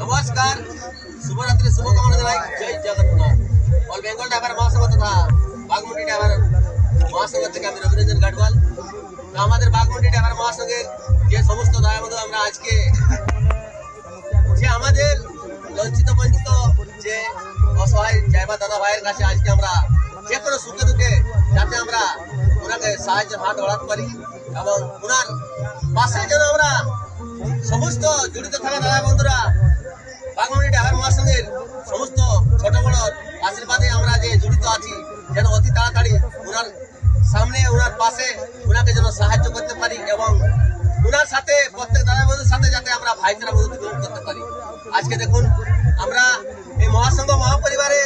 नमस्कार शुभरात्रि शुभकामना জানাই জয় জগন্নাথ অল বেঙ্গল ড্রাইভার মহাসংঘ তথা বাগমুন্ডি ড্রাইভার মহাসংঘ থেকে আমি রবিরঞ্জন গাডওয়াল। তো আমাদের বাগমুন্ডি ড্রাইভার মহাসংঘের যে সমস্ত দায়বদ্ধ আমরা আজকে যে আমাদের লজ্জিত বঞ্চিত যে অসহায় ড্রাইভার দাদা ভাইয়ের কাছে আজকে আমরা যে কোনো সুখে দুঃখে যাতে আমরা ওনাকে সাহায্যের হাত বাড়াতে পারি এবং ওনার পাশে যেন আমরা সমস্ত জড়িত থাকা দাদা বন্ধুরা বাগমুন্ডি ড্রাইভার মহাসংঘের সমস্ত ছোট বড় আশীর্বাদে আমরা যে জড়িত আছি যেন অতি তাড়াতাড়ি ওনার সামনে ওনার পাশে ওনাকে যেন সাহায্য করতে পারি এবং ওনার সাথে প্রত্যেক দাদা বন্ধুর সাথে যাতে আমরা ভাইচারা বন্ধুত্ব গ্রহণ করতে পারি। আজকে দেখুন আমরা এই মহাসংঘ মহাপরিবারে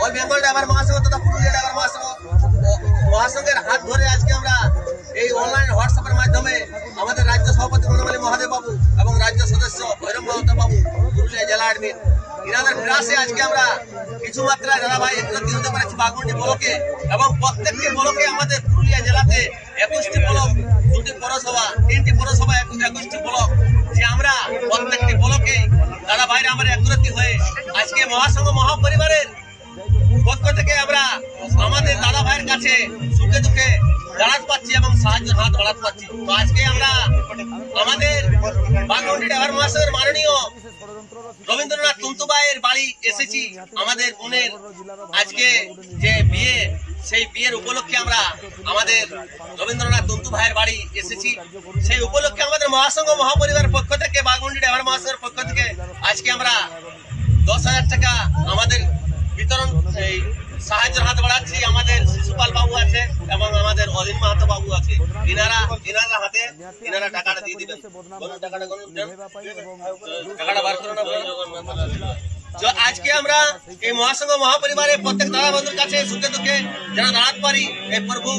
অল বেঙ্গল ড্রাইভার মহাসংঘ তথা পুরুলিয়া ড্রাইভার মহাসংঘের হাত ধরে আজকে আমরা এই অনলাইন হোয়াটসঅ্যাপের মাধ্যমে আমাদের রাজ্য সভাপতি বনমালী মহাদেব বাবু এবং রাজ্য সদস্য ভৈরব মাহাতো বাবু পুরুলিয়া জেলা অ্যাডমিন ইনাদের প্রয়াসে আজকে আমরা কিছু মাত্রায় দাদা ভাই একত্রিত হতে পারছি বাগমুন্ডি ব্লকে এবং প্রত্যেকটি ব্লকে আমাদের পুরুলিয়া জেলাতে 21টি ব্লক 2টি পৌরসভা 3টি পৌরসভা 21টি ব্লক যে আমরা প্রত্যেকটি ব্লকে দাদা ভাইরা আমরা একত্রিত হয়ে আজকে মহাসংঘ মহাপরিবারের পক্ষ থেকে আমরা আমাদের দাদা ভাইয়ের কাছে সুখে দুঃখে দাঁড়াতে পারছি এবং সাহায্যের হাত বাড়াতে পারছি। তো আজকে আমরা আমাদের বাগমুন্ডি ড্রাইভার মহাসংঘের মাননীয় রবীন্দ্রনাথ তুন্তুবাইয়ের বাড়ি এসেছি আমাদের বোনের আজকে যে বিয়ে সেই বিয়ের উপলক্ষে আমরা আমাদের রবীন্দ্রনাথ তুন্তু ভাইয়ের বাড়ি এসেছি। সেই উপলক্ষে আমাদের মহাসংঘ মহাপরিবারের পক্ষ থেকে বাগমুন্ডি ড্রাইভার মহাসংঘের পক্ষ থেকে আজকে আমরা 10,000 টাকা আমাদের বিতরণ এই সাহায্যের হাত বাড়াচ্ছি। আমাদের শিশুপাল বাবু আছে এবং আমাদের অধীন মাহাতো বাবু আছে, ইনারা হাতে ইনারা টাকাটা দিয়ে দিবেন। টাকাটা বার করে না আজকে আমরা এই মহাসংঘ মহাপরিবারের প্রত্যেক দাদা বন্ধুর কাছে সুখে দুঃখে যেন দাঁড়াতে পারি এই প্রভু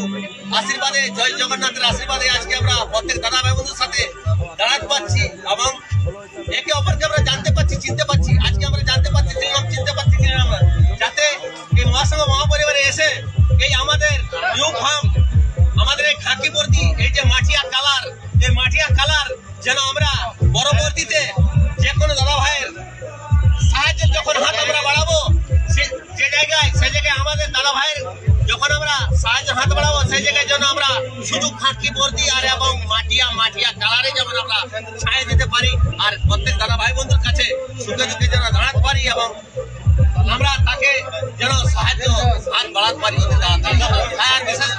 আশীর্বাদে জয় জগন্নাথের আশীর্বাদে আজকে আমরা প্রত্যেক দাদা ভাই বন্ধুর সাথে দাঁড়াতে পারছি এবং একে অপরকে আমরা জানতে পারছি চিনতে পারছি। আজকে আমরা জানতে পারছি চিনতে পারছি আমরা যাতে এই মহাসংঘ মহাপরিবারে এসে এই আমাদের নিউ ফার্ম আমাদের এই খাকি বর্দি এই যে মাটিয়া কালার এই মাটিয়া কালার যেন আমরা পরবর্তীতে যে কোনো দাদা ভাইয়ের সাহায্যের যখন হাত আমরা বাড়াবো যে জায়গায় সেই জায়গায় আমাদের দাদা ভাইয়ের যখন আমরা সাহায্যের হাত বাড়াবো সেই জায়গায় যেন আমরা শুধু খাকি বর্দি আর এবং মাটিয়া কালারে যেমন আমরা ছায়া দিতে পারি আর প্রত্যেক দাদা ভাই বন্ধুর কাছে সুখে দুঃখে যেন দাঁড়াতে পারি এবং আমরা তাকে যেন সাহায্য হাত বাড়াতে পারি। আর বিশেষ